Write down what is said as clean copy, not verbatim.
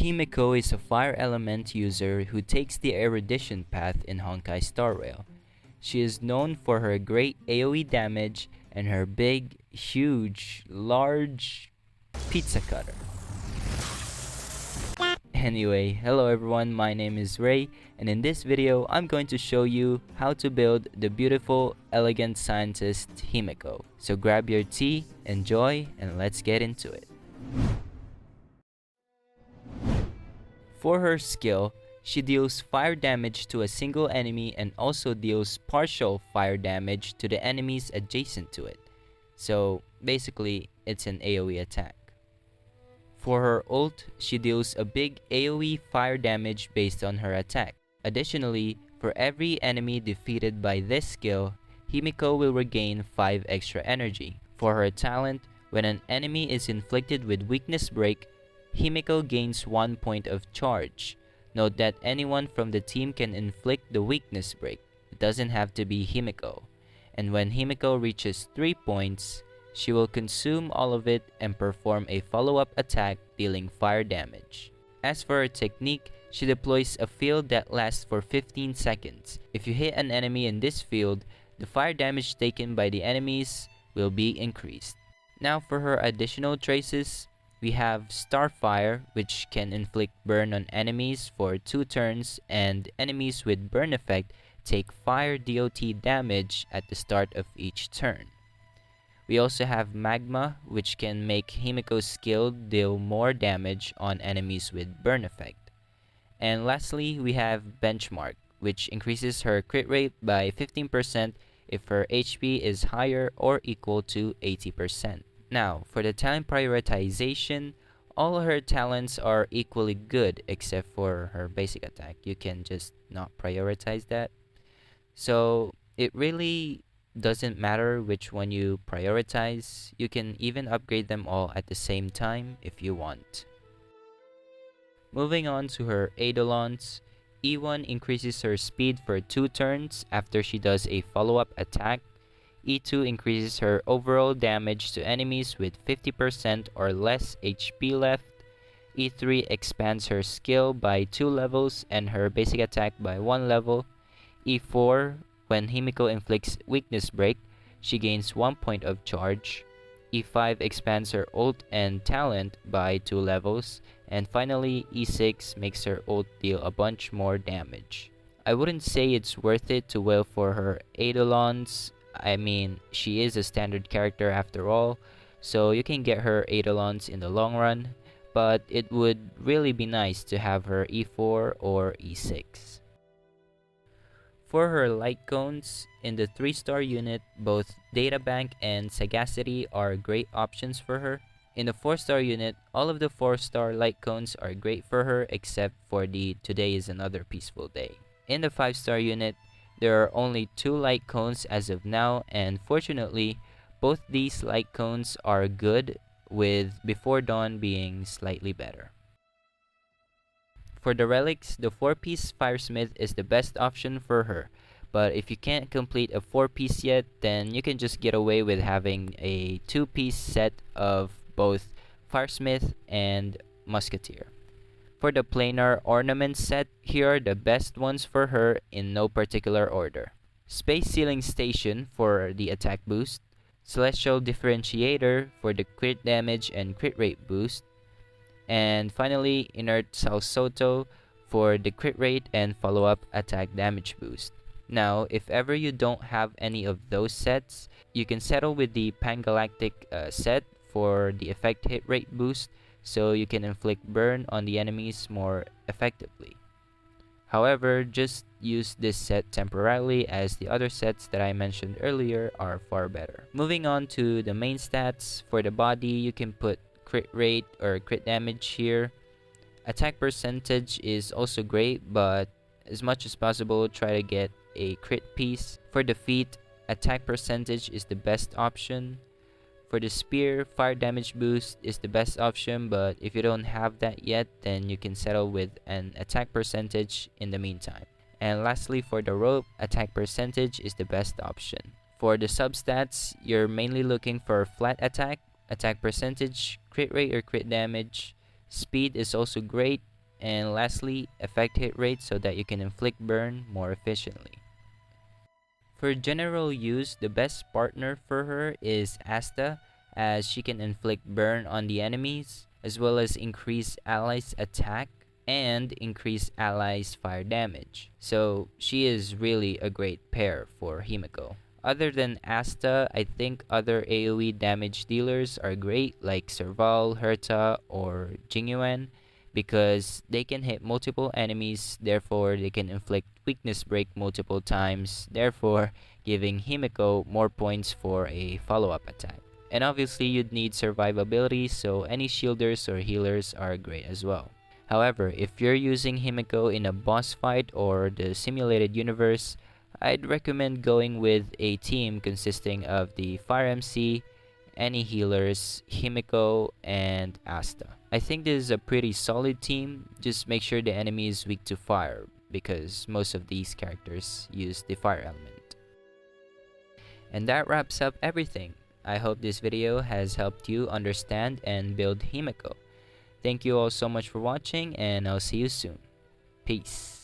HIMEKO is a fire element user who takes the erudition path in Honkai Star Rail. She is known for her great AoE damage and her big, huge, large pizza cutter. Anyway, hello everyone, my name is Ray, and in this video I'm going to show you how to build the beautiful, elegant scientist HIMEKO. So grab your tea, enjoy, and let's get into it. For her skill, she deals fire damage to a single enemy and also deals partial fire damage to the enemies adjacent to it. So basically, it's an AoE attack. For her ult, she deals a big AoE fire damage based on her attack. Additionally, for every enemy defeated by this skill, HIMEKO will regain 5 extra energy. For her talent, when an enemy is inflicted with weakness break, HIMEKO gains 1 point of charge. Note that anyone from the team can inflict the weakness break. It doesn't have to be HIMEKO. And when HIMEKO reaches 3 points, she will consume all of it and perform a follow-up attack dealing fire damage. As for her technique, she deploys a field that lasts for 15 seconds. If you hit an enemy in this field, the fire damage taken by the enemies will be increased. Now for her additional traces, we have Starfire, which can inflict burn on enemies for 2 turns, and enemies with burn effect take fire DOT damage at the start of each turn. We also have Magma, which can make HIMEKO's skill deal more damage on enemies with burn effect. And lastly, we have Benchmark, which increases her crit rate by 15% if her HP is higher or equal to 80%. Now, for the talent prioritization, all her talents are equally good except for her basic attack. You can just not prioritize that. So, it really doesn't matter which one you prioritize. You can even upgrade them all at the same time if you want. Moving on to her Eidolons, E1 increases her speed for 2 turns after she does a follow-up attack. E2 increases her overall damage to enemies with 50% or less HP left. E3 expands her skill by 2 levels and her basic attack by 1 level. E4, when HIMEKO inflicts weakness break, she gains 1 point of charge. E5 expands her ult and talent by 2 levels. And finally, E6 makes her ult deal a bunch more damage. I wouldn't say it's worth it to wail for her Eidolons. I mean, she is a standard character after all, so you can get her Eidolons in the long run, but it would really be nice to have her E4 or E6. For her light cones, in the 3-star unit, both Databank and Sagacity are great options for her. In the 4-star unit, all of the 4-star light cones are great for her except for the Today is Another Peaceful Day. In the 5-star unit, there are only 2 light cones as of now, and fortunately, both these light cones are good, with Before Dawn being slightly better. For the Relics, the 4-piece Firesmith is the best option for her, but if you can't complete a 4-piece yet, then you can just get away with having a 2-piece set of both Firesmith and Musketeer. For the planar ornament set, here are the best ones for her in no particular order. Space Ceiling Station for the attack boost, Celestial Differentiator for the crit damage and crit rate boost, and finally Inert Salsoto for the crit rate and follow-up attack damage boost. Now, if ever you don't have any of those sets, you can settle with the Pangalactic set for the effect hit rate boost, so you can inflict burn on the enemies more effectively. However, just use this set temporarily as the other sets that I mentioned earlier are far better. Moving on to the main stats, for the body you can put crit rate or crit damage here. Attack percentage is also great, but as much as possible try to get a crit piece. For the feet, attack percentage is the best option. For the spear, fire damage boost is the best option, but if you don't have that yet, then you can settle with an attack percentage in the meantime. And lastly, for the rope, attack percentage is the best option. For the substats, you're mainly looking for flat attack, attack percentage, crit rate or crit damage. Speed is also great, And lastly, effect hit rate so that you can inflict burn more efficiently. For general use, the best partner for her is Asta, as she can inflict burn on the enemies, as well as increase allies' attack and increase allies' fire damage. So she is really a great pair for HIMEKO. Other than Asta, I think other AoE damage dealers are great, like Serval, Herta, or Jingyuan, because they can hit multiple enemies, therefore they can inflict weakness break multiple times, therefore giving HIMEKO more points for a follow-up attack. And obviously you'd need survivability, so any shielders or healers are great as well. However, if you're using HIMEKO in a boss fight or the simulated universe, I'd recommend going with a team consisting of the Fire MC, any healers, HIMEKO, and Asta. I think this is a pretty solid team, just make sure the enemy is weak to fire, because most of these characters use the fire element. And that wraps up everything. I hope this video has helped you understand and build HIMEKO. Thank you all so much for watching, and I'll see you soon. Peace.